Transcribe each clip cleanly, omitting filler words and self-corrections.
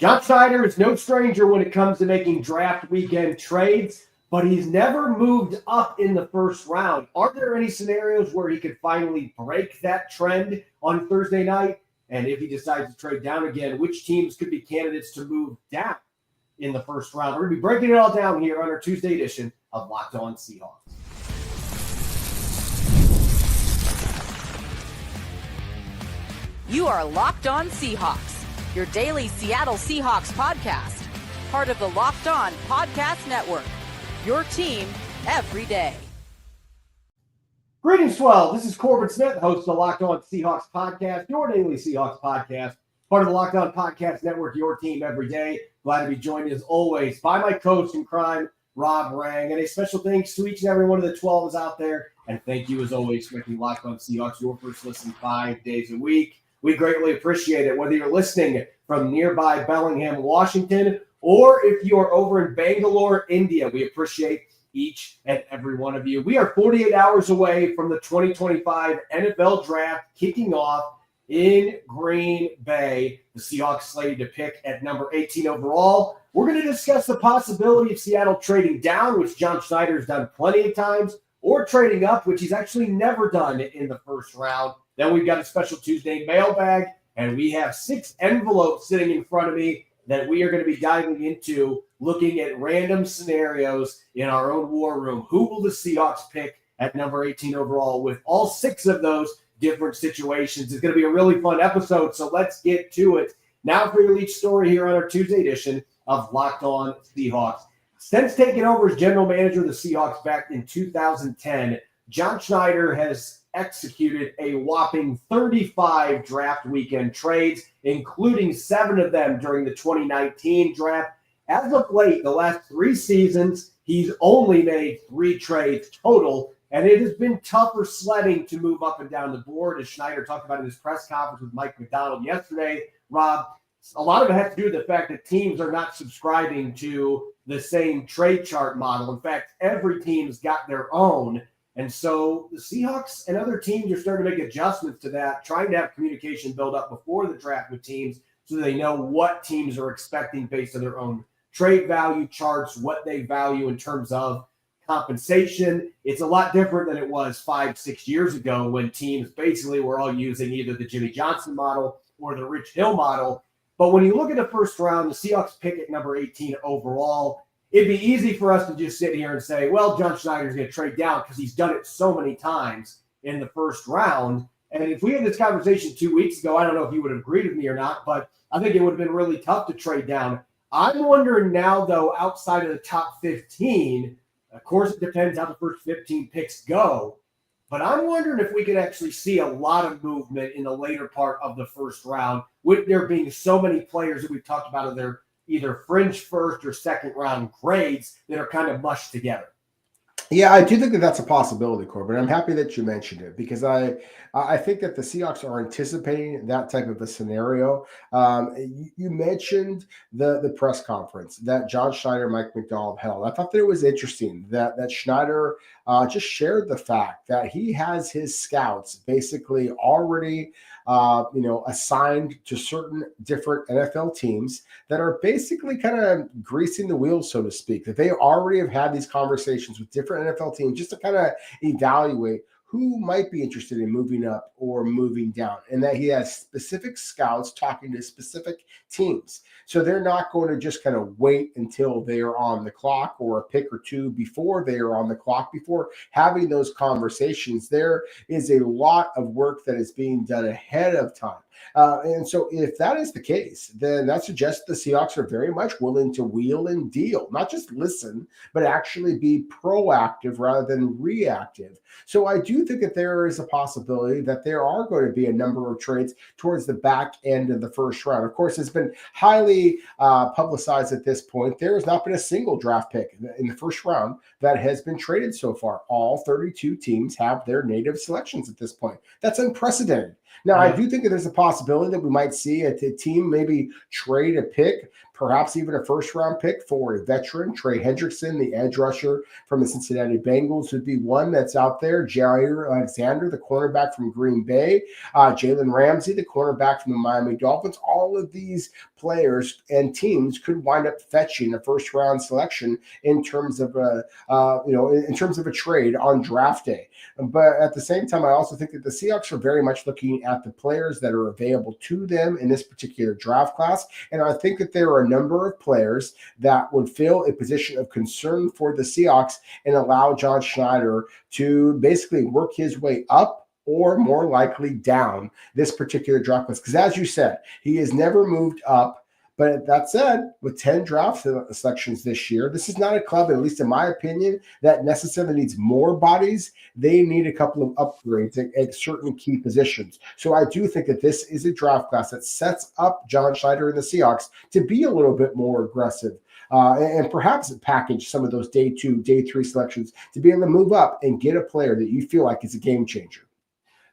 John Schneider is no stranger when it comes to making draft weekend trades, but he's never moved up in the first round. Are there any scenarios where he could finally break that trend on Thursday night? And if he decides to trade down again, which teams could be candidates to move down in the first round? We're going to be breaking it all down here on our Tuesday edition of Locked On Seahawks. You are Locked On Seahawks, your daily Seattle Seahawks podcast, part of the Locked On Podcast Network, your team every day. Greetings, Swell. This is Corbin Smith, host of the Locked On Seahawks podcast, your daily Seahawks podcast, part of the Locked On Podcast Network, your team every day. Glad to be joined, as always, by my coach in crime, Rob Rang. And a special thanks to each and every one of the 12s out there. And thank you, as always, for making Locked On Seahawks your first listen 5 days a week. We greatly appreciate it, whether you're listening from nearby Bellingham, Washington, or if you're over in Bangalore, India. We appreciate each and every one of you. We are 48 hours away from the 2025 NFL Draft kicking off in Green Bay. The Seahawks slated to pick at number 18 overall. We're going to discuss the possibility of Seattle trading down, which John Schneider has done plenty of times, or trading up, which he's actually never done in the first round. Then we've got a special Tuesday mailbag, and we have 6 envelopes sitting in front of me that we are going to be diving into, looking at random scenarios in our own war room. Who will the Seahawks pick at number 18 overall? With all 6 of those different situations, it's going to be a really fun episode, so let's get to it. Now for your lead story here on our Tuesday edition of Locked On Seahawks. Since taking over as general manager of the Seahawks back in 2010, John Schneider has executed a whopping 35 draft weekend trades, including 7 of them during the 2019 draft. As of late, the last 3 seasons, he's only made 3 trades total, and it has been tougher sledding to move up and down the board, as Schneider talked about in his press conference with Mike McDonald yesterday. Rob, a lot of it has to do with the fact that teams are not subscribing to the same trade chart model. In fact, every team's got their own. And so the Seahawks and other teams are starting to make adjustments to that, trying to have communication build up before the draft with teams so they know what teams are expecting based on their own trade value charts, what they value in terms of compensation. It's a lot different than it was 5-6 years ago when teams basically were all using either the Jimmy Johnson model or the Rich Hill model. But when you look at the first round, the Seahawks pick at number 18 overall. It'd be easy for us to just sit here and say, well, John Schneider's going to trade down because he's done it so many times in the first round. And if we had this conversation 2 weeks ago, I don't know if you would have agreed with me or not, but I think it would have been really tough to trade down. I'm wondering now, though, outside of the top 15, of course, it depends how the first 15 picks go, but I'm wondering if we could actually see a lot of movement in the later part of the first round, with there being so many players that we've talked about in their either fringe first or second round grades that are kind of mushed together. Yeah, I do think that that's a possibility, Corbin. I'm happy that you mentioned it because I think that the Seahawks are anticipating that type of a scenario. You mentioned the press conference that John Schneider and Mike McDonald held. I thought that it was interesting that Schneider just shared the fact that he has his scouts basically already assigned to certain different NFL teams that are basically kind of greasing the wheels, so to speak, that they already have had these conversations with different NFL teams just to kind of evaluate who might be interested in moving up or moving down, and that he has specific scouts talking to specific teams. So they're not going to just kind of wait until they are on the clock or a pick or 2 before they are on the clock, before having those conversations. There is a lot of work that is being done ahead of time. And so if that is the case, then that suggests the Seahawks are very much willing to wheel and deal, not just listen, but actually be proactive rather than reactive. So I do think that there is a possibility that there are going to be a number of trades towards the back end of the first round. Of course, it's been highly publicized at this point. There has not been a single draft pick in the first round that has been traded so far. All 32 teams have their native selections at this point. That's unprecedented. Now, I do think that there's a possibility that we might see a team maybe trade a pick perhaps even a first-round pick for a veteran. Trey Hendrickson, the edge rusher from the Cincinnati Bengals, would be one that's out there. Jair Alexander, the cornerback from Green Bay. Jalen Ramsey, the cornerback from the Miami Dolphins. All of these players and teams could wind up fetching a first-round selection in terms of a trade on draft day. But at the same time, I also think that the Seahawks are very much looking at the players that are available to them in this particular draft class. And I think that there are a number of players that would fill a position of concern for the Seahawks and allow John Schneider to basically work his way up or more likely down this particular draft class. Because as you said, he has never moved up. But that said, with 10 draft selections this year, this is not a club, at least in my opinion, that necessarily needs more bodies. They need a couple of upgrades at certain key positions. So I do think that this is a draft class that sets up John Schneider and the Seahawks to be a little bit more aggressive. And perhaps package some of those day 2, day 3 selections to be able to move up and get a player that you feel like is a game changer.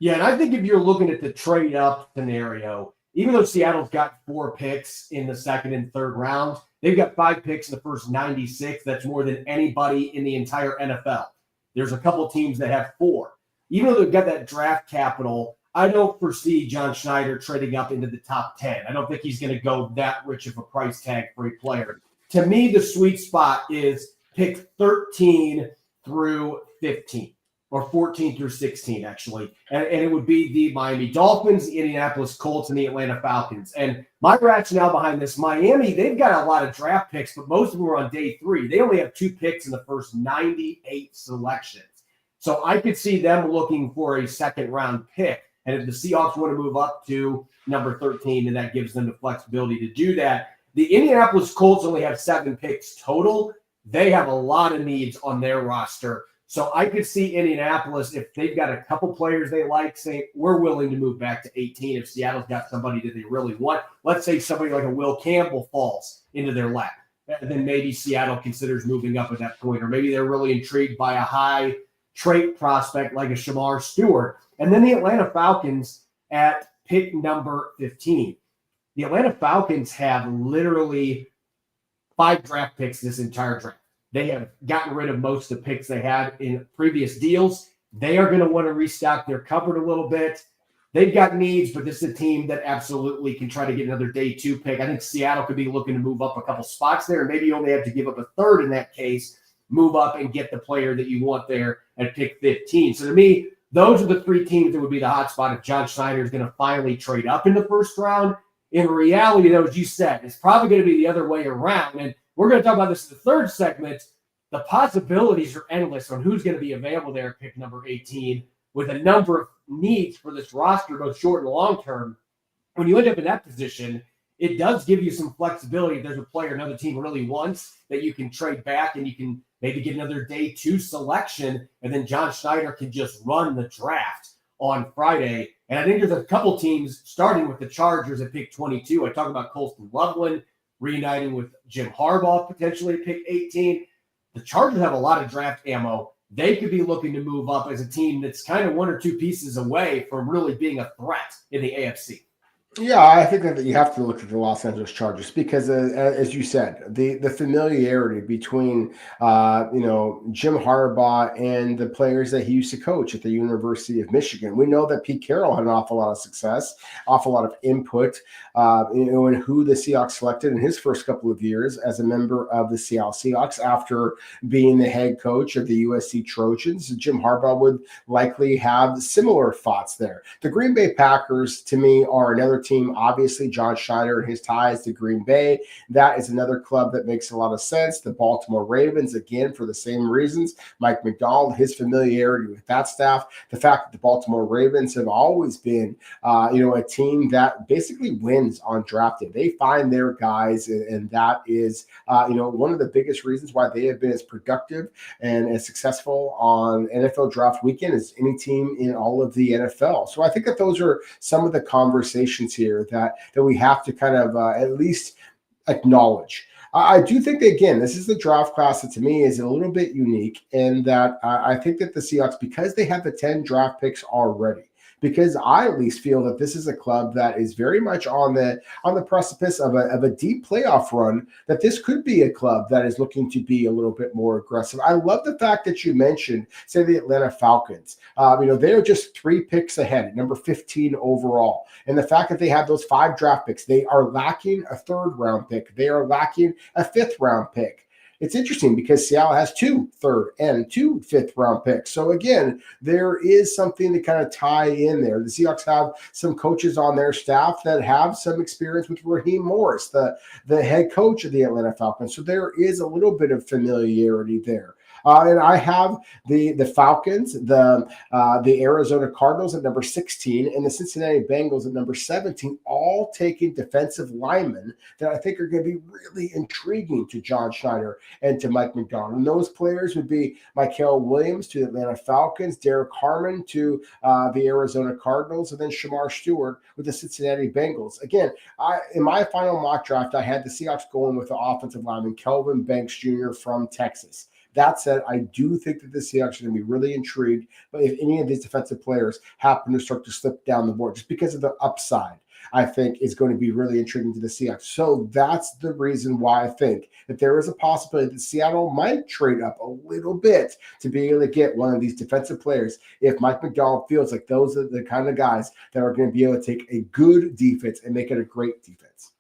Yeah, and I think if you're looking at the trade up scenario, even though Seattle's got 4 picks in the second and third round, they've got 5 picks in the first 96. That's more than anybody in the entire NFL. There's a couple teams that have 4. Even though they've got that draft capital, I don't foresee John Schneider trading up into the top 10. I don't think he's going to go that rich of a price tag for a player. To me, the sweet spot is pick 13 through 15. Or 14 through 16, actually. And it would be the Miami Dolphins, the Indianapolis Colts, and the Atlanta Falcons. And my rationale behind this, Miami, they've got a lot of draft picks, but most of them are on day 3. They only have 2 picks in the first 98 selections. So I could see them looking for a second-round pick. And if the Seahawks want to move up to number 13, then that gives them the flexibility to do that. The Indianapolis Colts only have 7 picks total. They have a lot of needs on their roster. So I could see Indianapolis, if they've got a couple players they like, saying, we're willing to move back to 18 if Seattle's got somebody that they really want. Let's say somebody like a Will Campbell falls into their lap. Then maybe Seattle considers moving up at that point. Or maybe they're really intrigued by a high trait prospect like a Shamar Stewart. And then the Atlanta Falcons at pick number 15. The Atlanta Falcons have literally 5 draft picks this entire draft. They have gotten rid of most of the picks they had in previous deals. They are going to want to restock their cupboard a little bit. They've got needs, but this is a team that absolutely can try to get another day 2 pick. I think Seattle could be looking to move up a couple spots there. Maybe you only have to give up a third in that case, move up and get the player that you want there at pick 15. So to me, those are the 3 teams that would be the hot spot if John Schneider is going to finally trade up in the first round. In reality, though, as you said, it's probably going to be the other way around. And we're going to talk about this in the third segment. The possibilities are endless on who's going to be available there at pick number 18 with a number of needs for this roster, both short and long term. When you end up in that position, it does give you some flexibility. If there's a player another team really wants that you can trade back and you can maybe get another day 2 selection, and then John Schneider can just run the draft on Friday. And I think there's a couple teams, starting with the Chargers at pick 22. I talk about Colston Loveland reuniting with Jim Harbaugh potentially at pick 18. The Chargers have a lot of draft ammo. They could be looking to move up as a team that's kind of 1 or 2 pieces away from really being a threat in the AFC. Yeah, I think that you have to look at the Los Angeles Chargers because, as you said, the familiarity between Jim Harbaugh and the players that he used to coach at the University of Michigan. We know that Pete Carroll had an awful lot of success, awful lot of input, in who the Seahawks selected in his first couple of years as a member of the Seattle Seahawks after being the head coach of the USC Trojans. Jim Harbaugh would likely have similar thoughts there. The Green Bay Packers, to me, are another team. Obviously, John Schneider and his ties to Green Bay. That is another club that makes a lot of sense. The Baltimore Ravens, again, for the same reasons. Mike McDonald, his familiarity with that staff. The fact that the Baltimore Ravens have always been, a team that basically wins on draft day. They find their guys, and that is, one of the biggest reasons why they have been as productive and as successful on NFL draft weekend as any team in all of the NFL. So I think that those are some of the conversations here that we have to kind of at least acknowledge. I do think that, again, this is the draft class that to me is a little bit unique in that I think that the Seahawks, because they have the 10 draft picks already, because I at least feel that this is a club that is very much on the precipice of a deep playoff run, that this could be a club that is looking to be a little bit more aggressive. I love the fact that you mentioned, say, the Atlanta Falcons. They're just 3 picks ahead at number 15 overall. And the fact that they have those 5 draft picks, they are lacking a 3rd round pick. They are lacking a 5th round pick. It's interesting because Seattle has 2 3rd and 2 5th round picks. So again, there is something to kind of tie in there. The Seahawks have some coaches on their staff that have some experience with Raheem Morris, the head coach of the Atlanta Falcons. So there is a little bit of familiarity there. And I have the Falcons, the Arizona Cardinals at number 16, and the Cincinnati Bengals at number 17, all taking defensive linemen that I think are going to be really intriguing to John Schneider and to Mike Macdonald. And those players would be Mykel Williams to the Atlanta Falcons, Derek Harmon to the Arizona Cardinals, and then Shamar Stewart with the Cincinnati Bengals. Again, in my final mock draft, I had the Seahawks going with the offensive lineman Kelvin Banks Jr. from Texas. That said, I do think that the Seahawks are going to be really intrigued, but if any of these defensive players happen to start to slip down the board, just because of the upside, I think is going to be really intriguing to the Seahawks. So that's the reason why I think that there is a possibility that Seattle might trade up a little bit to be able to get one of these defensive players if Mike Macdonald feels like those are the kind of guys that are going to be able to take a good defense and make it a great defense.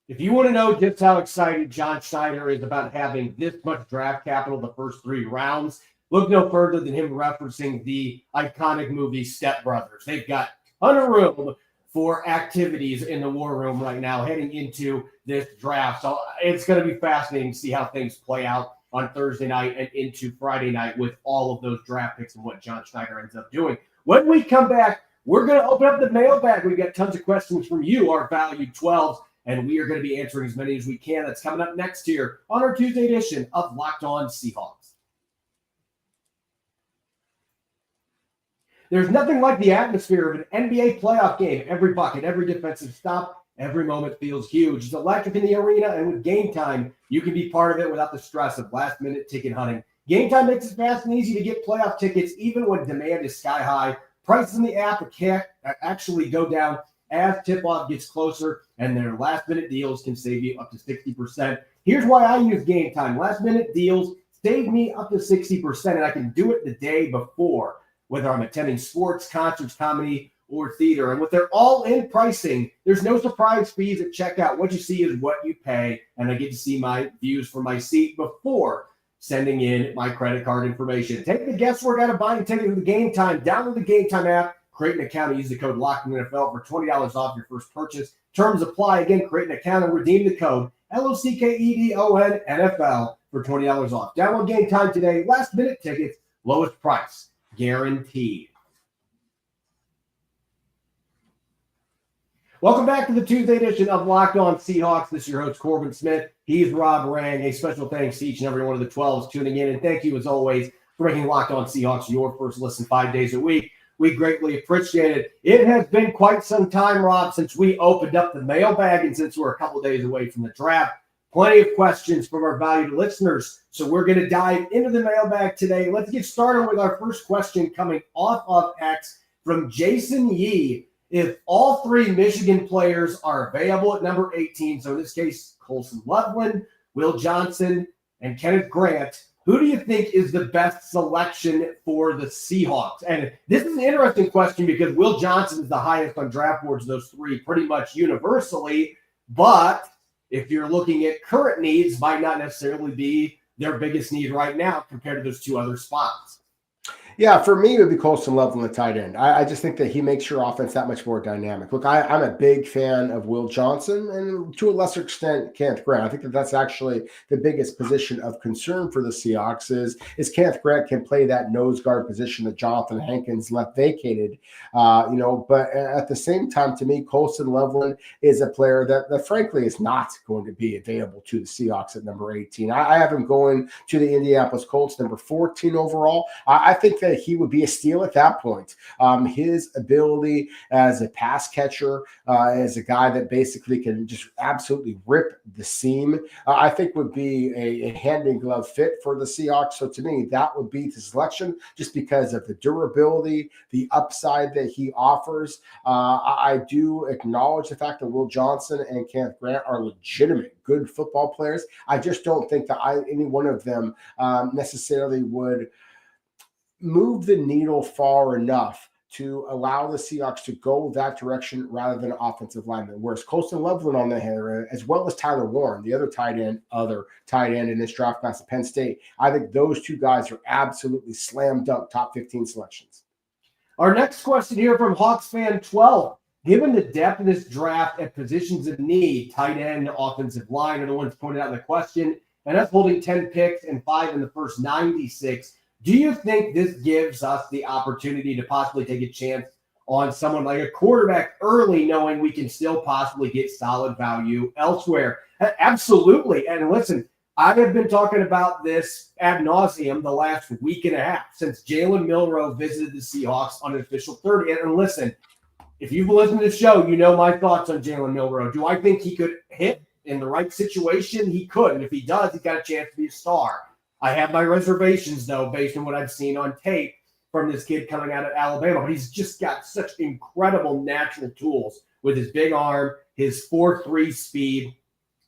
If you want to know just how excited John Schneider is about having this much draft capital the first 3 rounds, look no further than him referencing the iconic movie Step Brothers. They've got a ton of room for activities in the war room right now heading into this draft. So it's going to be fascinating to see how things play out on Thursday night and into Friday night with all of those draft picks and what John Schneider ends up doing. When we come back, we're going to open up the mailbag. We've got tons of questions from you, our valued 12s. And we are going to be answering as many as we can. That's coming up next here on our Tuesday edition of Locked On Seahawks. There's nothing like the atmosphere of an NBA playoff game. Every bucket, every defensive stop, every moment feels huge. It's electric in the arena, and with Game Time, you can be part of it without the stress of last-minute ticket hunting. Game Time makes it fast and easy to get playoff tickets, even when demand is sky high. Prices in the app can't actually go down as tip-off gets closer, and their last-minute deals can save you up to 60%. Here's why I use Game Time. Last-minute deals save me up to 60%, and I can do it the day before, whether I'm attending sports, concerts, comedy, or theater. And with their all-in pricing, there's no surprise fees at checkout. What you see is what you pay, and I get to see my views from my seat before sending in my credit card information. Take the guesswork out of buying a ticket with Game Time. Download the Game Time app. Create an account and use the code LOCKEDONNFL for $20 off your first purchase. Terms apply. Again, create an account and redeem the code LOCKEDONNFL for $20 off. Download Game Time today. Last minute tickets, lowest price, guaranteed. Welcome back to the Tuesday edition of Locked On Seahawks. This is your host, Corbin Smith. He's Rob Rang. A special thanks to each and every one of the 12s tuning in. And thank you, as always, for making Locked On Seahawks your first listen 5 days a week. We greatly appreciate it. It has been quite some time, Rob, since we opened up the mailbag and since we're a couple days away from the draft. Plenty of questions from our valued listeners. So we're going to dive into the mailbag today. Let's get started with our first question coming off of X from Jason Yee. If all 3 Michigan players are available at number 18, so in this case, Colson Loveland, Will Johnson, and Kenneth Grant, who do you think is the best selection for the Seahawks? And this is an interesting question because Will Johnson is the highest on draft boards, those 3 pretty much universally. But if you're looking at current needs, might not necessarily be their biggest need right now compared to those 2 other spots. Yeah, for me, it would be Colson Loveland, the tight end. I just think that he makes your offense that much more dynamic. Look, I'm a big fan of Will Johnson and to a lesser extent, Kenneth Grant. I think that that's actually the biggest position of concern for the Seahawks is Kenneth Grant can play that nose guard position that Jonathan Hankins left vacated. But at the same time, to me, Colson Loveland is a player that frankly is not going to be available to the Seahawks at number 18. I have him going to the Indianapolis Colts, number 14 overall. I think that that he would be a steal at that point. His ability as a pass catcher, as a guy that basically can just absolutely rip the seam, I think would be a hand-in-glove fit for the Seahawks. So to me, that would be the selection just because of the durability, the upside that he offers. I do acknowledge the fact that Will Johnson and Kenneth Grant are legitimate, good football players. I just don't think that any one of them necessarily would move the needle far enough to allow the Seahawks to go that direction rather than offensive lineman. Whereas Colston Loveland on the hand, as well as Tyler Warren, the other tight end in this draft class at Penn State, I think those two guys are absolutely slam dunk top 15 selections. Our next question here from Hawks fan 12. Given the depth of this draft at positions of need, tight end, offensive line are the ones pointed out in the question, and us holding 10 picks and 5 in the first 96, do you think this gives us the opportunity to possibly take a chance on someone like a quarterback early, knowing we can still possibly get solid value elsewhere? Absolutely. And listen, I have been talking about this ad nauseum the last week and a half since Jalen Milroe visited the Seahawks on an official 30. And listen, if you've listened to the show, you know my thoughts on Jalen Milroe. Do I think he could hit in the right situation? He could. And if he does, he's got a chance to be a star. I have my reservations, though, based on what I've seen on tape from this kid coming out of Alabama. But he's just got such incredible natural tools with his big arm, his 4.3 speed,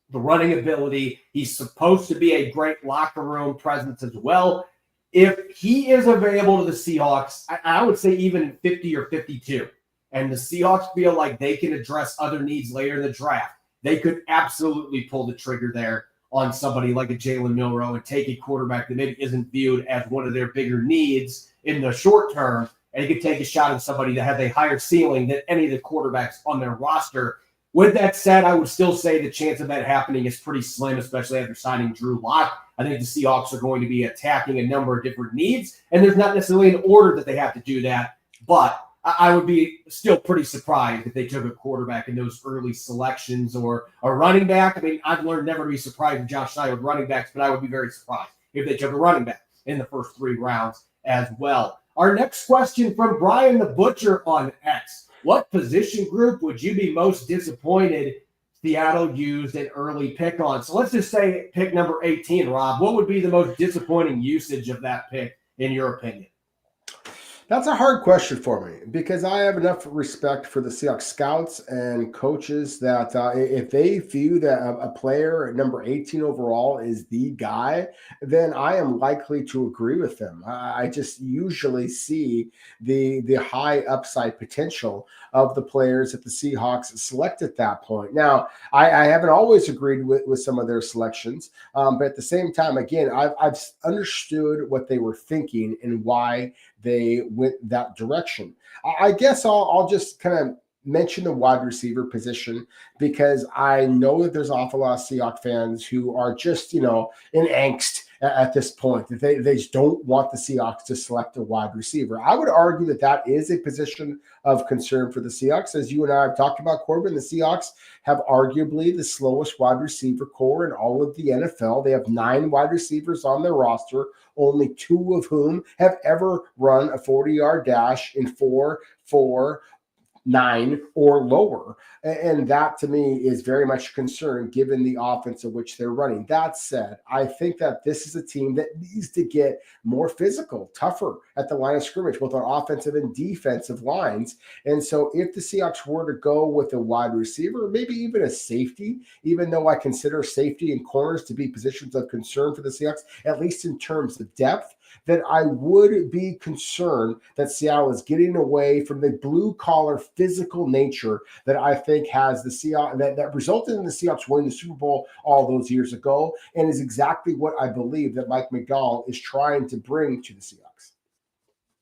the running ability. He's supposed to be a great locker room presence as well. If he is available to the Seahawks, I would say even 50 or 52, and the Seahawks feel like they can address other needs later in the draft, they could absolutely pull the trigger there on somebody like a Jalen Milroe and take a quarterback that maybe isn't viewed as one of their bigger needs in the short term, and he could take a shot at somebody that has a higher ceiling than any of the quarterbacks on their roster. With that said, I would still say the chance of that happening is pretty slim, especially after signing Drew Lock. I think the Seahawks are going to be attacking a number of different needs, and there's not necessarily an order that they have to do that, but I would be still pretty surprised if they took a quarterback in those early selections or a running back. I mean, I've learned never to be surprised with Josh Schneider with running backs, but I would be very surprised if they took a running back in the first 3 rounds as well. Our next question from Brian the Butcher on X. What position group would you be most disappointed Seattle used an early pick on? So let's just say pick number 18, Rob. What would be the most disappointing usage of that pick, in your opinion? That's a hard question for me because I have enough respect for the Seahawks scouts and coaches that if they view that a player at number 18 overall is the guy, then I am likely to agree with them. I just usually see the high upside potential of the players that the Seahawks select at that point. Now, I haven't always agreed with some of their selections, but at the same time, again, I've understood what they were thinking and why they went that direction. I guess I'll just kind of mention the wide receiver position because I know that there's an awful lot of Seahawks fans who are just, in angst at this point, that they just don't want the Seahawks to select a wide receiver. I would argue that is a position of concern for the Seahawks. As you and I have talked about, Corbin, the Seahawks have arguably the slowest wide receiver core in all of the NFL. They have 9 wide receivers on their roster, only 2 of whom have ever run a 40-yard dash in 4.49 or lower. And that to me is very much a concern given the offense of which they're running. That said, I think that this is a team that needs to get more physical, tougher at the line of scrimmage, both on offensive and defensive lines. And so if the Seahawks were to go with a wide receiver, maybe even a safety, even though I consider safety and corners to be positions of concern for the Seahawks, at least in terms of depth, that I would be concerned that Seattle is getting away from the blue-collar physical nature that I think has the Seahawks that resulted in the Seahawks winning the Super Bowl all those years ago, and is exactly what I believe that Mike McDonald is trying to bring to the Seahawks.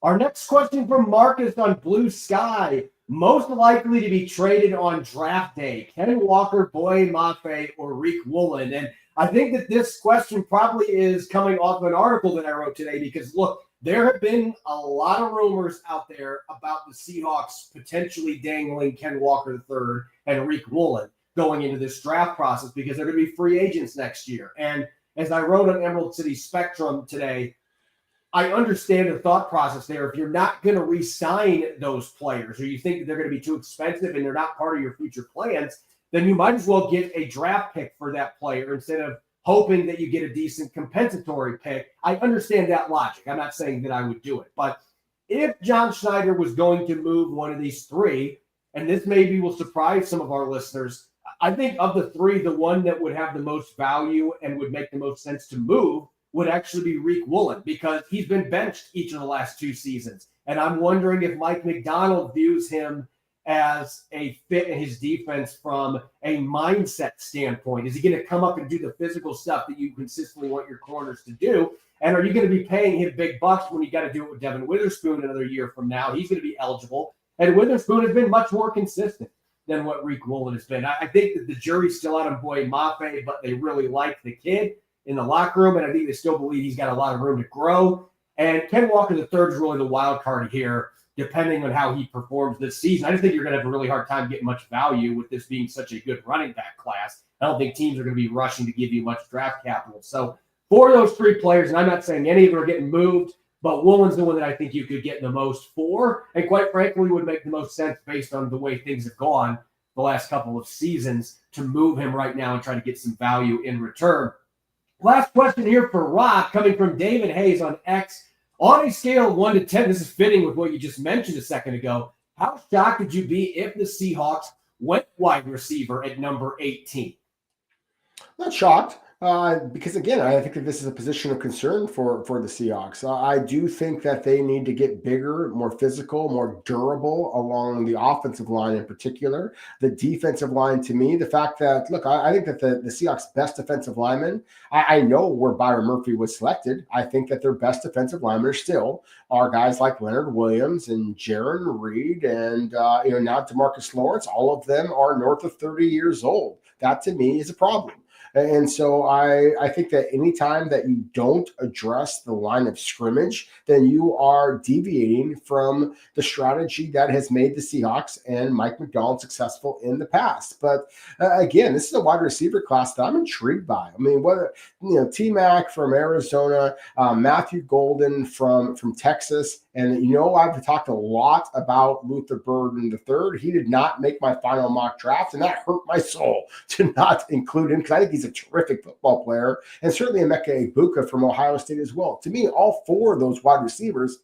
Our next question from Marcus on Blue Sky. Most likely to be traded on draft day, Ken Walker, Boye Mafe, or Rick Woolen. And I think that this question probably is coming off of an article that I wrote today because, look, there have been a lot of rumors out there about the Seahawks potentially dangling Ken Walker III and Rick Woolen going into this draft process because they're going to be free agents next year. And as I wrote on Emerald City Spectrum today, I understand the thought process there. If you're not going to re-sign those players, or you think they're going to be too expensive and they're not part of your future plans, then you might as well get a draft pick for that player instead of hoping that you get a decent compensatory pick. I understand that logic. I'm not saying that I would do it. But if John Schneider was going to move one of these three, and this maybe will surprise some of our listeners, I think of the three, the one that would have the most value and would make the most sense to move would actually be Riq Woolen, because he's been benched each of the last 2 seasons. And I'm wondering if Mike McDonald views him as a fit in his defense from a mindset standpoint. Is he going to come up and do the physical stuff that you consistently want your corners to do? And are you going to be paying him big bucks when you got to do it with Devin Witherspoon another year from now? He's going to be eligible. And Witherspoon has been much more consistent than what Riq Woolen has been. I think that the jury's still out on Boye Mafe, but they really like the kid in the locker room, and I think they still believe he's got a lot of room to grow. And Ken Walker III is really the wild card here, depending on how he performs this season. I just think you're going to have a really hard time getting much value with this being such a good running back class. I don't think teams are going to be rushing to give you much draft capital. So for those 3 players, and I'm not saying any of them are getting moved, but Woolen's the one that I think you could get the most for, and quite frankly would make the most sense based on the way things have gone the last couple of seasons to move him right now and try to get some value in return. Last question here for Rob, coming from David Hayes on X. On a scale of 1 to 10, this is fitting with what you just mentioned a second ago, how shocked would you be if the Seahawks went wide receiver at number 18? Not shocked. Because again, I think that this is a position of concern for the Seahawks. I do think that they need to get bigger, more physical, more durable along the offensive line in particular. The defensive line, to me, the fact that, look, I think that the Seahawks' best defensive linemen, I know where Byron Murphy was selected. I think that their best defensive linemen still are guys like Leonard Williams and Jaron Reed and now DeMarcus Lawrence. All of them are north of 30 years old. That, to me, is a problem. And so I think that anytime that you don't address the line of scrimmage, then you are deviating from the strategy that has made the Seahawks and Mike McDonald successful in the past. But again, this is a wide receiver class that I'm intrigued by. I mean, T-Mac from Arizona, Matthew Golden from Texas. And, I've talked a lot about Luther Burden III. He did not make my final mock draft, and that hurt my soul to not include him because I think he's a terrific football player. And certainly Emeka Egbuka from Ohio State as well. To me, all 4 of those wide receivers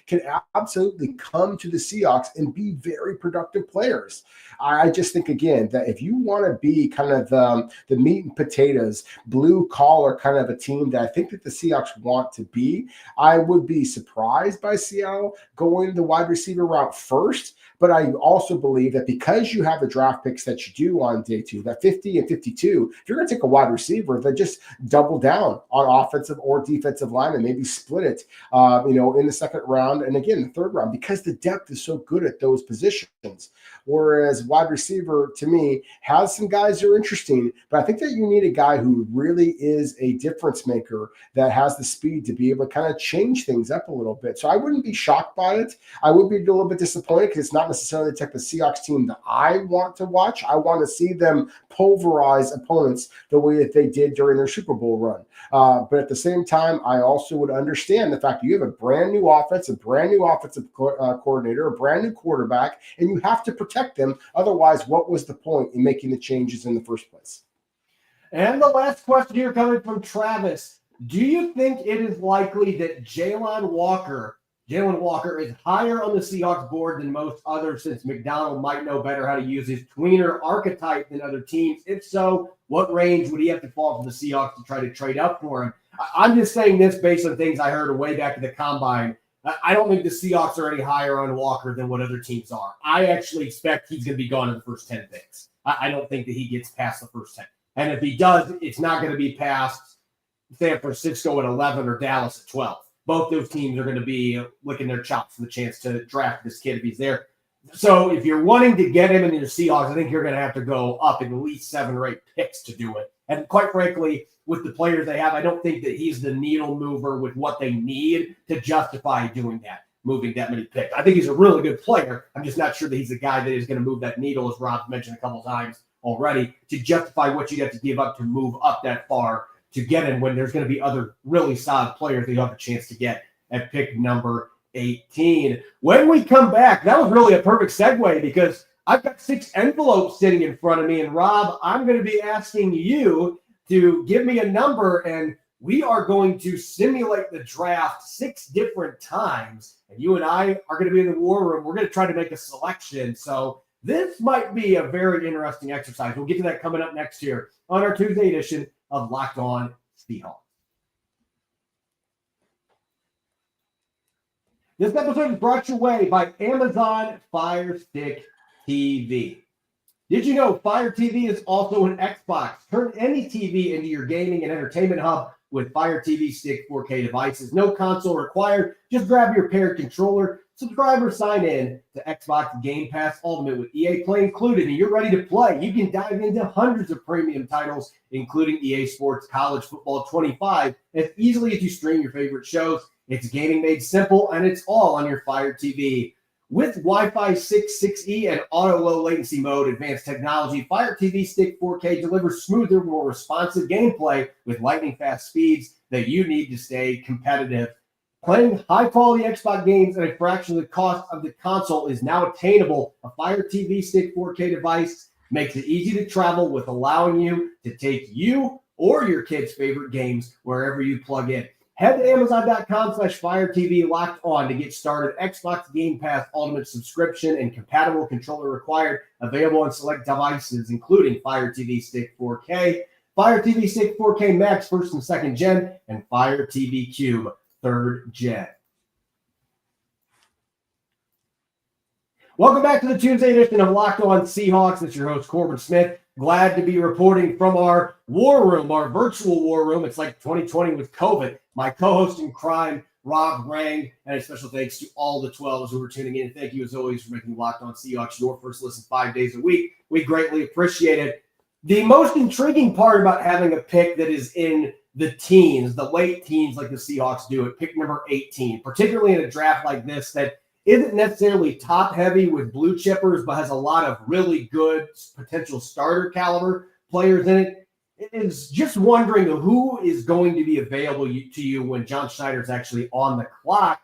can absolutely come to the Seahawks and be very productive players. I just think, again, that if you want to be kind of the meat and potatoes, blue collar kind of a team that I think that the Seahawks want to be, I would be surprised by Seattle going the wide receiver route first. But I also believe that because you have the draft picks that you do on day 2, that 50 and 52, if you're going to take a wide receiver, then just double down on offensive or defensive line and maybe split it, in the second round and again the third round, because the depth is so good at those positions. Whereas wide receiver, to me, has some guys that are interesting, but I think that you need a guy who really is a difference maker that has the speed to be able to kind of change things up a little bit. So I wouldn't be shocked by it. I would be a little bit disappointed because it's not necessarily the type of Seahawks team that I want to watch. I want to see them pulverize opponents the way that they did during their Super Bowl run. But at the same time, I also would understand the fact that you have a brand new offense, a brand new offensive coordinator, a brand new quarterback, and you have to protect them. Otherwise, what was the point in making the changes in the first place? And the last question here coming from Travis. Do you think it is likely that Jalen Walker is higher on the Seahawks board than most others, since McDonald might know better how to use his tweener archetype than other teams? If so, what range would he have to fall for the Seahawks to try to trade up for him? I'm just saying this based on things I heard way back at the Combine. I don't think the Seahawks are any higher on Walker than what other teams are. I actually expect he's going to be gone in the first 10 picks. I don't think that he gets past the first 10. And if he does, it's not going to be past San Francisco at 11 or Dallas at 12. Both those teams are going to be licking their chops for the chance to draft this kid if he's there. So if you're wanting to get him in your Seahawks, I think you're going to have to go up at least 7 or 8 picks to do it. And quite frankly, with the players they have, I don't think that he's the needle mover with what they need to justify doing that, moving that many picks. I think he's a really good player. I'm just not sure that he's the guy that is going to move that needle, as Rob mentioned a couple times already, to justify what you have to give up to move up that far to get him when there's going to be other really solid players that you have a chance to get at pick number 18. When we come back, that was really a perfect segue because I've got 6 envelopes sitting in front of me. And Rob, I'm going to be asking you to give me a number, and we are going to simulate the draft 6 different times. And you and I are going to be in the war room. We're going to try to make a selection. So this might be a very interesting exercise. We'll get to that coming up next year on our Tuesday edition of Locked On Seahawks. This episode is brought your way by Amazon Fire Stick TV. Did you know Fire TV is also an Xbox? Turn any TV into your gaming and entertainment hub with Fire TV Stick 4K devices. No console required. Just grab your paired controller, subscribe or sign in to Xbox Game Pass Ultimate with EA Play included, and you're ready to play. You can dive into hundreds of premium titles, including EA Sports College Football 25, as easily as you stream your favorite shows. It's gaming made simple, and it's all on your Fire TV. With Wi-Fi 6, 6E, and auto low latency mode advanced technology, Fire TV Stick 4K delivers smoother, more responsive gameplay with lightning fast speeds that you need to stay competitive. Playing high-quality Xbox games at a fraction of the cost of the console is now attainable. A Fire TV Stick 4K device makes it easy to travel with, allowing you to take you or your kids' favorite games wherever you plug in. Head to Amazon.com/Fire TV Locked On to get started. Xbox Game Pass Ultimate subscription and compatible controller required. Available on select devices, including Fire TV Stick 4K, Fire TV Stick 4K Max 1st and 2nd Gen, and Fire TV Cube 3rd Gen. Welcome back to the Tuesday edition of Locked On Seahawks. It's your host, Corbin Smith. Glad to be reporting from our war room, our virtual war room. It's like 2020 with COVID. My co-host in crime, Rob Rang, and a special thanks to all the 12s who are tuning in. Thank you, as always, for making Locked On Seahawks your first listen 5 days a week. We greatly appreciate it. The most intriguing part about having a pick that is in the teens, the late teens like the Seahawks do at pick number 18, particularly in a draft like this that isn't necessarily top-heavy with blue chippers, but has a lot of really good potential starter caliber players in it. It is just wondering who is going to be available to you when John Schneider is actually on the clock.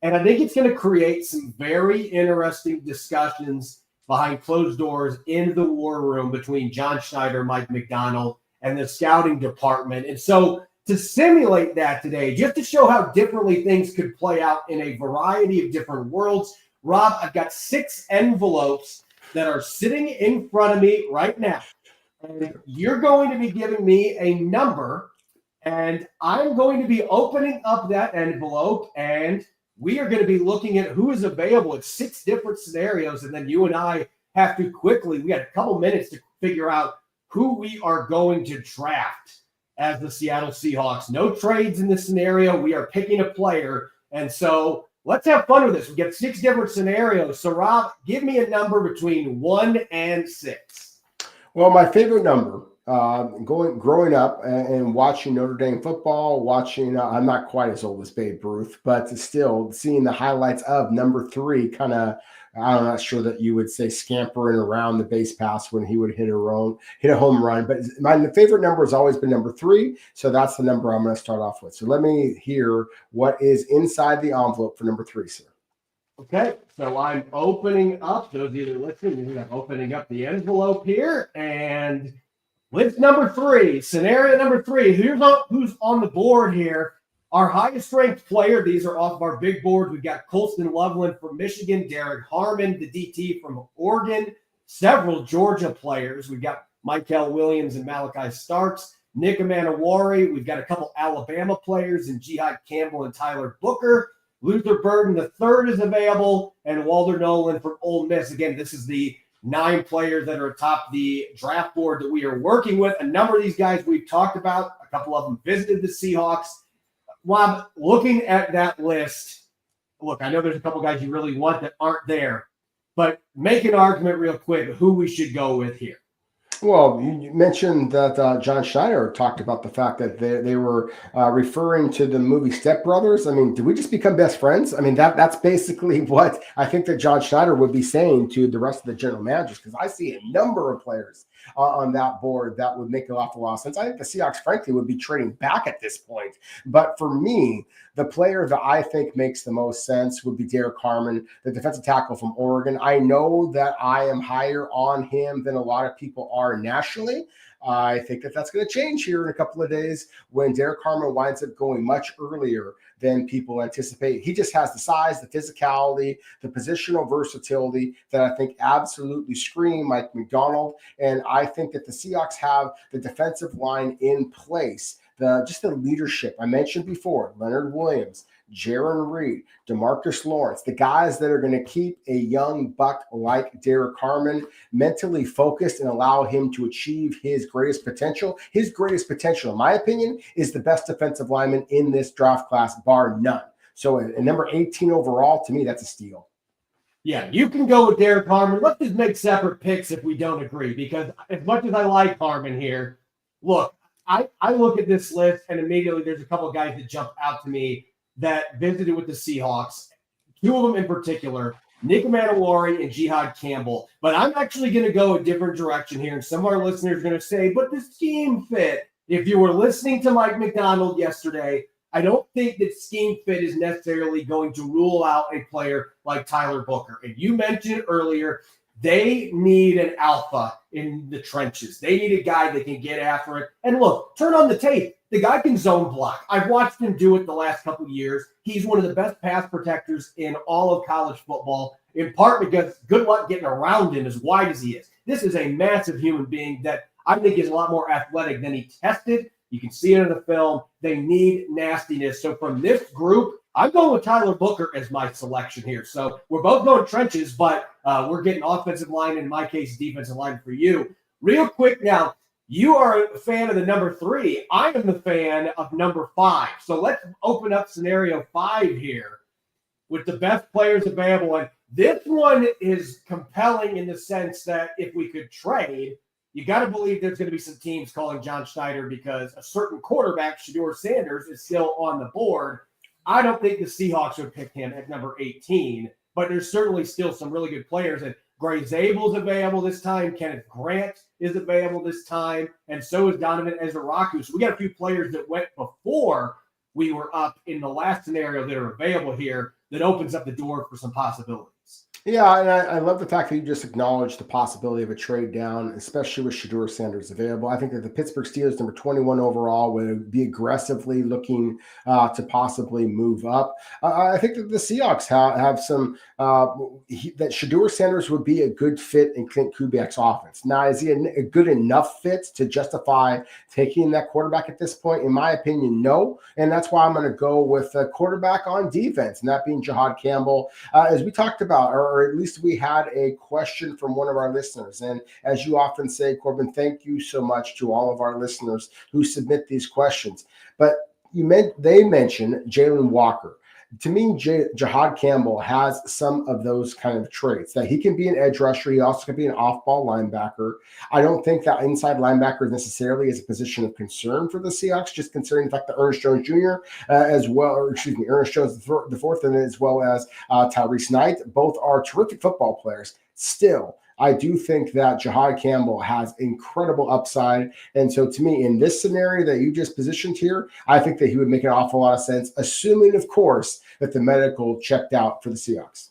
And I think it's going to create some very interesting discussions behind closed doors in the war room between John Schneider, Mike McDonald, and the scouting department. And so to simulate that today, just to show how differently things could play out in a variety of different worlds, Rob, I've got 6 envelopes that are sitting in front of me right now. And you're going to be giving me a number, and I'm going to be opening up that envelope, and we are going to be looking at who is available at 6 different scenarios, and then you and I have to quickly, we got a couple minutes to figure out who we are going to draft as the Seattle Seahawks. No trades in this scenario. We are picking a player, and so let's have fun with this. We get 6 different scenarios. So, Rob, give me a number between 1 and 6. Well, my favorite number, growing up and watching Notre Dame football, I'm not quite as old as Babe Ruth, but still seeing the highlights of number 3 kind of, I'm not sure that you would say scampering around the base pass when he would hit a home run. But my favorite number has always been number 3, so that's the number I'm going to start off with. So let me hear what is inside the envelope for number 3, sir. Okay, so I'm opening up, those either listening, I'm opening up the envelope here, and with number 3, scenario number 3, who's on the board here. Our highest ranked player, these are off of our big board. We've got Colston Loveland from Michigan, Derek Harmon, the DT from Oregon, several Georgia players. We've got Michael Williams and Malachi Starks, Nick Amanawari. We've got a couple Alabama players in Jihad Campbell and Tyler Booker. Luther Burden III is available, and Walter Nolan from Ole Miss. Again, this is the 9 players that are atop the draft board that we are working with. A number of these guys we've talked about. A couple of them visited the Seahawks. Rob, looking at that list, look, I know there's a couple guys you really want that aren't there, but make an argument real quick who we should go with here. Well, you mentioned that John Schneider talked about the fact that they were referring to the movie Step Brothers. I mean, did we just become best friends? I mean, that's basically what I think that John Schneider would be saying to the rest of the general managers, because I see a number of players on that board, that would make an awful lot of sense. I think the Seahawks, frankly, would be trading back at this point. But for me, the player that I think makes the most sense would be Derek Harmon, the defensive tackle from Oregon. I know that I am higher on him than a lot of people are nationally. I think that that's going to change here in a couple of days when Derek Harmon winds up going much earlier than people anticipate. He just has the size, the physicality, the positional versatility that I think absolutely scream Mike Macdonald. And I think that the Seahawks have the defensive line in place. Just the leadership I mentioned before, Leonard Williams, Jaron Reed, DeMarcus Lawrence, the guys that are going to keep a young buck like Derek Harmon mentally focused and allow him to achieve his greatest potential. His greatest potential, in my opinion, is the best defensive lineman in this draft class, bar none. So at number 18 overall, to me, that's a steal. Yeah, you can go with Derek Harmon. Let's just make separate picks if we don't agree, because as much as I like Harmon here, look, I look at this list and immediately there's a couple of guys that jump out to me that visited with the Seahawks, two of them in particular, Nick Manalori and Jihad Campbell. But I'm actually going to go a different direction here, and some of our listeners are going to say, but the scheme fit. If you were listening to Mike Macdonald yesterday, I don't think that scheme fit is necessarily going to rule out a player like Tyler Booker. And you mentioned earlier, they need an alpha in the trenches. They need a guy that can get after it. And look, turn on the tape. The guy can zone block. I've watched him do it the last couple of years. He's one of the best pass protectors in all of college football, in part because good luck getting around him as wide as he is. This is a massive human being that I think is a lot more athletic than he tested. You can see it in the film. They need nastiness. So from this group, I'm going with Tyler Booker as my selection here. So we're both going trenches, but we're getting offensive line, in my case, defensive line for you. Real quick now, you are a fan of the number 3. I am the fan of number 5. So let's open up scenario 5 here with the best players available. And this one is compelling in the sense that if we could trade, you got to believe there's going to be some teams calling John Schneider because a certain quarterback, Shedeur Sanders, is still on the board. I don't think the Seahawks would pick him at number 18, but there's certainly still some really good players. And Gray Zabel's available this time. Kenneth Grant is available this time. And so is Donovan Ezeraku. So we got a few players that went before we were up in the last scenario that are available here that opens up the door for some possibilities. Yeah, and I love the fact that you just acknowledged the possibility of a trade down, especially with Shedeur Sanders available. I think that the Pittsburgh Steelers, number 21 overall, would be aggressively looking to possibly move up. I think that the Seahawks have some that Shedeur Sanders would be a good fit in Clint Kubiak's offense. Now, is he a good enough fit to justify taking that quarterback at this point? In my opinion, no. And that's why I'm going to go with a quarterback on defense, and that being Jihad Campbell. As we talked about, or at least we had a question from one of our listeners. And as you often say, Corbin, thank you so much to all of our listeners who submit these questions. But they mentioned Jalen Walker. To me, Jihad Campbell has some of those kind of traits, that he can be an edge rusher. He also can be an off-ball linebacker. I don't think that inside linebacker necessarily is a position of concern for the Seahawks, just considering the fact that Ernest Jones Jr. Ernest Jones the fourth, and as well as Tyrese Knight, both are terrific football players. Still, I do think that Jihad Campbell has incredible upside. And so to me, in this scenario that you just positioned here, I think that he would make an awful lot of sense, assuming, of course, that the medical checked out for the Seahawks.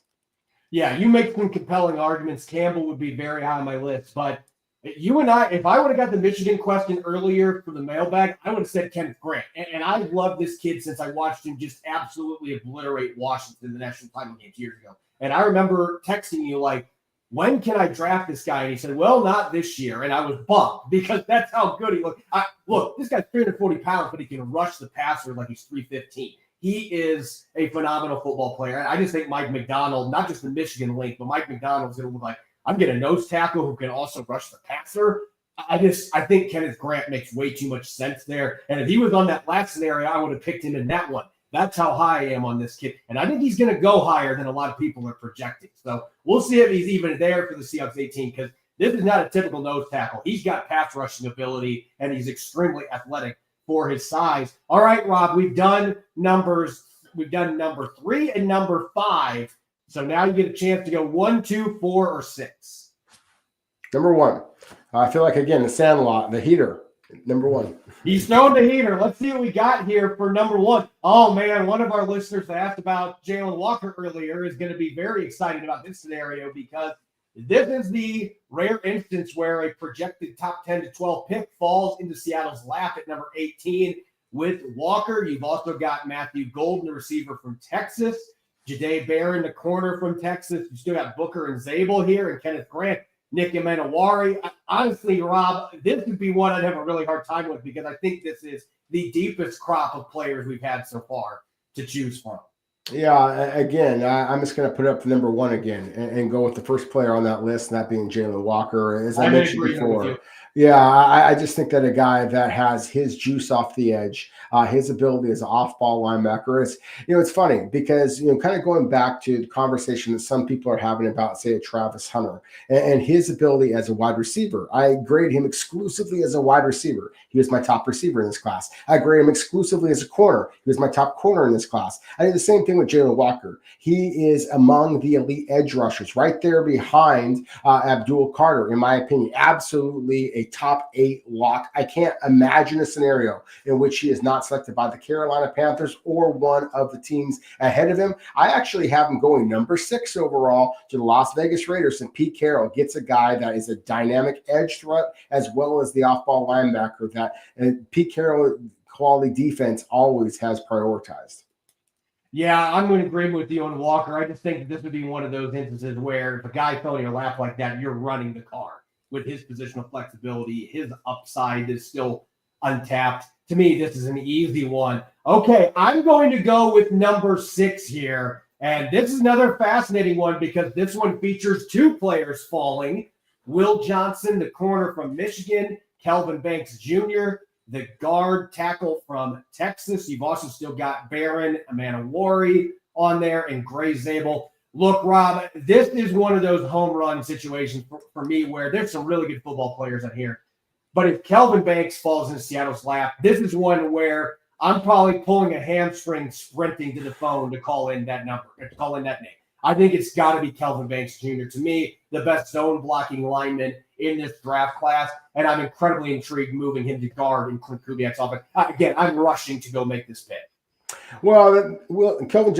Yeah, you make some compelling arguments. Campbell would be very high on my list. But you and I, if I would have got the Michigan question earlier for the mailbag, I would have said Kenneth Grant. And I've loved this kid since I watched him just absolutely obliterate Washington in the national title games years ago. And I remember texting you like, when can I draft this guy? And he said, well, not this year. And I was bummed because that's how good he looked. Look, this guy's 340 pounds, but he can rush the passer like he's 315. He is a phenomenal football player. And I just think Mike Macdonald, not just the Michigan link, but Mike Macdonald's going to look like, I'm getting a nose tackle who can also rush the passer. I think Kenneth Grant makes way too much sense there. And if he was on that last scenario, I would have picked him in that one. That's how high I am on this kid. And I think he's going to go higher than a lot of people are projecting. So we'll see if he's even there for the Seahawks 18, because this is not a typical nose tackle. He's got pass rushing ability, and he's extremely athletic for his size. All right, Rob, we've done numbers. We've done number 3 and number 5. So now you get a chance to go 1, 2, 4, or 6. Number one. I feel like, again, the Sandlot, the heater, number one. He's throwing the heater. Let's see what we got here for number one. Oh, man, one of our listeners that asked about Jalen Walker earlier is going to be very excited about this scenario because this is the rare instance where a projected top 10 to 12 pick falls into Seattle's lap at number 18. With Walker, you've also got Matthew Golden, the receiver from Texas, Jahdae Barron, the corner from Texas. You still got Booker and Zabel here, and Kenneth Grant, Nick Amenawari. Honestly, Rob, this would be one I'd have a really hard time with because I think this is the deepest crop of players we've had so far to choose from. Yeah, again, I'm just going to put up the number one again and go with the first player on that list, and that being Jalen Walker. As I mentioned before, I just think that a guy that has his juice off the edge, his ability as an off-ball linebacker is, it's funny because, kind of going back to the conversation that some people are having about, say, a Travis Hunter and his ability as a wide receiver. I grade him exclusively as a wide receiver. He was my top receiver in this class. I grade him exclusively as a corner. He was my top corner in this class. I did the same thing with Jalen Walker. He is among the elite edge rushers, right there behind Abdul Carter, in my opinion. Absolutely a top 8 lock. I can't imagine a scenario in which he is not selected by the Carolina Panthers or one of the teams ahead of him. I actually have him going number 6 overall to the Las Vegas Raiders, and Pete Carroll gets a guy that is a dynamic edge threat as well as the off-ball linebacker that Pete Carroll quality defense always has prioritized. Yeah, I'm going to agree with you on Walker. I just think that this would be one of those instances where if a guy fell in your lap like that, you're running the car with his positional flexibility. His upside is still untapped. To me, this is an easy one. Okay, I'm going to go with number 6 here. And this is another fascinating one because this one features 2 players falling. Will Johnson, the corner from Michigan, Kelvin Banks Jr., the guard tackle from Texas. You've also still got Barron, Amenawari on there, and Gray Zabel. Look, Rob, this is one of those home run situations for me where there's some really good football players on here. But if Kelvin Banks falls in Seattle's lap, this is one where I'm probably pulling a hamstring sprinting to the phone to call in that number, to call in that name. I think it's got to be Kelvin Banks Jr. To me, the best zone blocking lineman in this draft class, and I'm incredibly intrigued moving him to guard in Clint Kubiak's offense. Again, I'm rushing to go make this pick. Well, Kelvin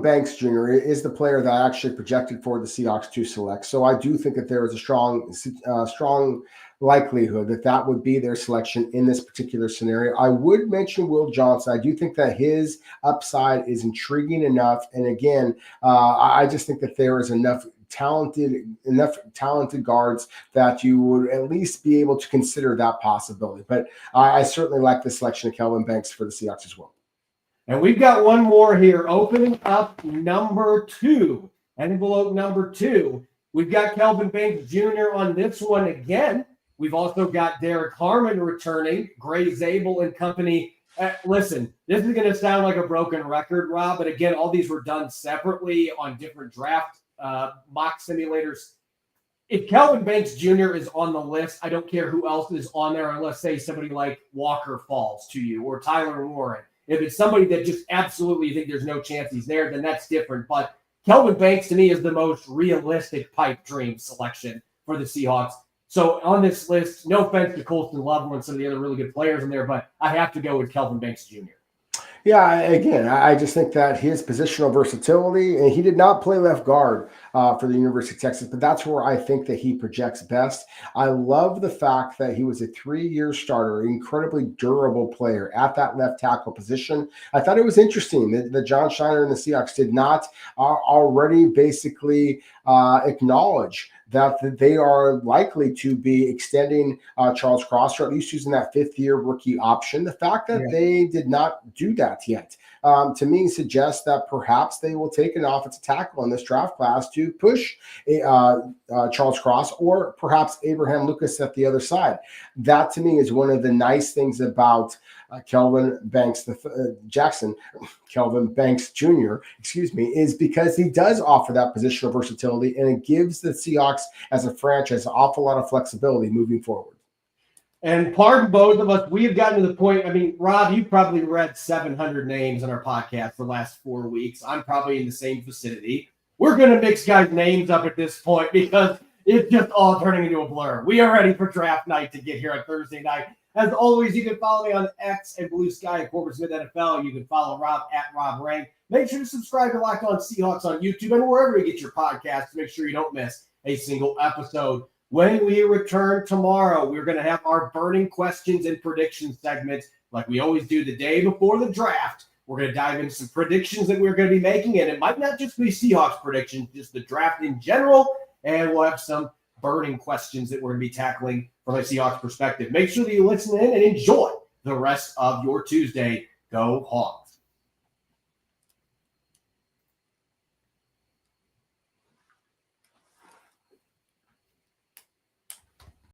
Banks Jr. is the player that I actually projected for the Seahawks to select. So I do think that there is a strong likelihood that would be their selection in this particular scenario. I would mention Will Johnson. I do think that his upside is intriguing enough. And again, I just think that there is enough talented guards that you would at least be able to consider that possibility. But I certainly like the selection of Kelvin Banks for the Seahawks as well. And we've got one more here, opening up number 2, envelope number 2. We've got Kelvin Banks Jr. on this one again. We've also got Derek Harmon returning, Gray Zabel and company. Listen, this is going to sound like a broken record, Rob, but again, all these were done separately on different draft mock simulators. If Kelvin Banks Jr. is on the list, I don't care who else is on there unless, say, somebody like Walker falls to you or Tyler Warren. If it's somebody that just absolutely think there's no chance he's there, then that's different. But Kelvin Banks, to me, is the most realistic pipe dream selection for the Seahawks. So on this list, no offense to Colston Loveland and some of the other really good players in there, but I have to go with Kelvin Banks Jr. Yeah, again, I just think that his positional versatility, and he did not play left guard for the University of Texas, but that's where I think that he projects best. I love the fact that he was a 3-year starter, incredibly durable player at that left tackle position. I thought it was interesting that John Schneider and the Seahawks did not already basically acknowledge that they are likely to be extending Charles Cross, or at least using that 5th-year rookie option. The fact that they did not do that yet, to me, suggests that perhaps they will take an offensive tackle in this draft class to push Charles Cross, or perhaps Abraham Lucas at the other side. That, to me, is one of the nice things about Kelvin Banks Jr., is because he does offer that positional versatility, and it gives the Seahawks as a franchise an awful lot of flexibility moving forward. And pardon both of us, we have gotten to the point, Rob, you've probably read 700 names on our podcast for the last 4 weeks. I'm probably in the same vicinity. We're going to mix guys' names up at this point because it's just all turning into a blur. We are ready for draft night to get here on Thursday night. As always, you can follow me on X and Blue Sky and Corbin Smith NFL. You can follow Rob at Rob Rank. Make sure to subscribe to Locked On Seahawks on YouTube and wherever you get your podcasts to make sure you don't miss a single episode. When we return tomorrow, we're going to have our burning questions and predictions segment like we always do the day before the draft. We're going to dive into some predictions that we're going to be making, and it might not just be Seahawks predictions, just the draft in general, and we'll have some burning questions that we're going to be tackling from a Seahawks perspective. Make sure that you listen in and enjoy the rest of your Tuesday. Go Hawks.